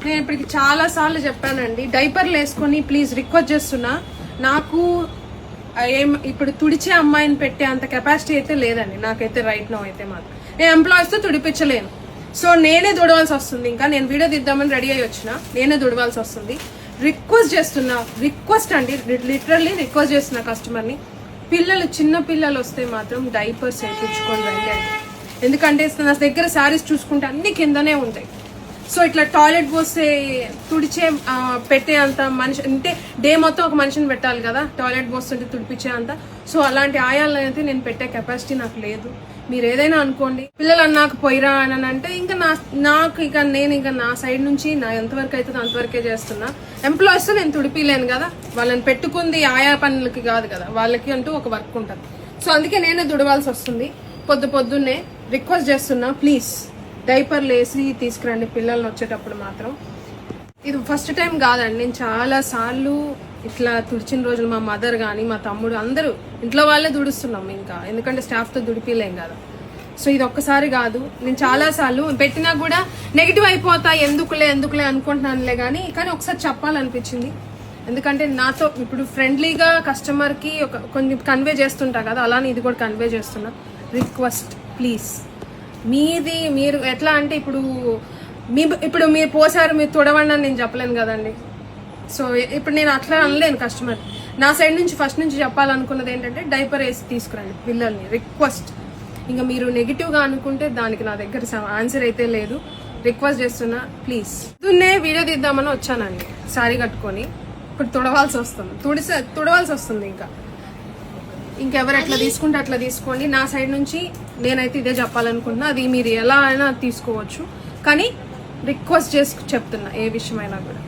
నేను ఇప్పటికి చాలా సార్లు చెప్పానండి, డైపర్లు వేసుకొని ప్లీజ్ రిక్వెస్ట్ చేస్తున్నా. నాకు ఇప్పుడు తుడిచే అమ్మాయిని పెట్టే అంత కెపాసిటీ అయితే లేదండి నాకైతే రైట్ నో అయితే మాత్రం. నేను ఎంప్లాయీస్ తో తుడిపించలేను, సో నేనే దుడవాల్సి వస్తుంది. ఇంకా నేను వీడియో తీద్దామని రెడీ అయ్యి వచ్చిన, నేనే దుడవాల్సి వస్తుంది. రిక్వెస్ట్ చేస్తున్నా, రిక్వెస్ట్ అండి, లిటరల్లీ రిక్వెస్ట్ చేస్తున్నా కస్టమర్ని, పిల్లలు చిన్న పిల్లలు వస్తే మాత్రం డైపర్స్ వేయించుకొని రండి అండి. ఎందుకంటే నా దగ్గర శారీస్ చూసుకుంటే అన్ని కిందనే ఉంటాయి. సో ఇట్లా టాయిలెట్ పోస్తే తుడిచే పెట్టే అంత మనిషి అంటే డే మొత్తం ఒక మనిషిని పెట్టాలి కదా టాయిలెట్ పోస్తుంటే తుడిపించే అంత. సో అలాంటి ఆయాలను అయితే నేను పెట్టే కెపాసిటీ నాకు లేదు. మీరు ఏదైనా అనుకోండి, పిల్లలు అన్నాక పోయిరా అని అంటే ఇంకా నేను నా సైడ్ నుంచి నా ఎంతవరకు అవుతుందో అంతవరకే చేస్తున్నా. ఎంప్లాయీస్ నేను తుడిపిలేను కదా, వాళ్ళని పెట్టుకుంది ఆయా పనులకి కాదు కదా, వాళ్ళకి అంటూ ఒక వర్క్ ఉంటుంది. సో అందుకే నేనే దుడవాల్సి వస్తుంది. పొద్దున్నే రిక్వెస్ట్ చేస్తున్నా, ప్లీజ్ డైపర్లు వేసి తీసుకురండి పిల్లల్ని వచ్చేటప్పుడు మాత్రం. ఇది ఫస్ట్ టైం కాదండి, నేను చాలా సార్లు ఇట్లా తుడిచిన రోజులు మా మదర్ కానీ మా తమ్ముడు అందరూ ఇంట్లో వాళ్ళే దుడుస్తున్నాం ఇంకా, ఎందుకంటే స్టాఫ్తో దుడిపిలేం కదా. సో ఇది ఒక్కసారి కాదు, నేను చాలా సార్లు పెట్టినా కూడా నెగిటివ్ అయిపోతా, ఎందుకులే అనుకుంటున్నానులే కానీ ఒకసారి చెప్పాలనిపించింది. ఎందుకంటే నాతో ఇప్పుడు ఫ్రెండ్లీగా కస్టమర్కి కొన్ని కన్వే చేస్తుంటా కదా, అలానే ఇది కూడా కన్వే చేస్తున్నా. రిక్వెస్ట్ ప్లీజ్, మీరు ఎట్లా అంటే ఇప్పుడు మీరు పోసారు, మీరు తుడవండి అని నేను చెప్పలేను కదండి. సో ఇప్పుడు నేను అట్లా అనలేను కస్టమర్. నా సైడ్ నుంచి ఫస్ట్ నుంచి చెప్పాలనుకున్నది ఏంటంటే డైపర్ వేసి తీసుకురండి పిల్లల్ని, రిక్వెస్ట్. ఇంకా మీరు నెగిటివ్గా అనుకుంటే దానికి నా దగ్గర ఆన్సర్ అయితే లేదు. రిక్వెస్ట్ చేస్తున్నా ప్లీజ్. పొద్దున్నే వీడియో తీద్దామని వచ్చానండి శారీ కట్టుకొని, ఇప్పుడు తుడవాల్సి వస్తుంది. ఇంకెవరు ఎట్లా తీసుకుంటే అట్లా తీసుకోండి. నా సైడ్ నుంచి నేనైతే ఇదే చెప్పాలనుకుంటున్నా. అది మీరు ఎలా అయినా తీసుకోవచ్చు, కానీ రిక్వెస్ట్ చేసి చెప్తున్నా ఏ విషయమైనా కూడా.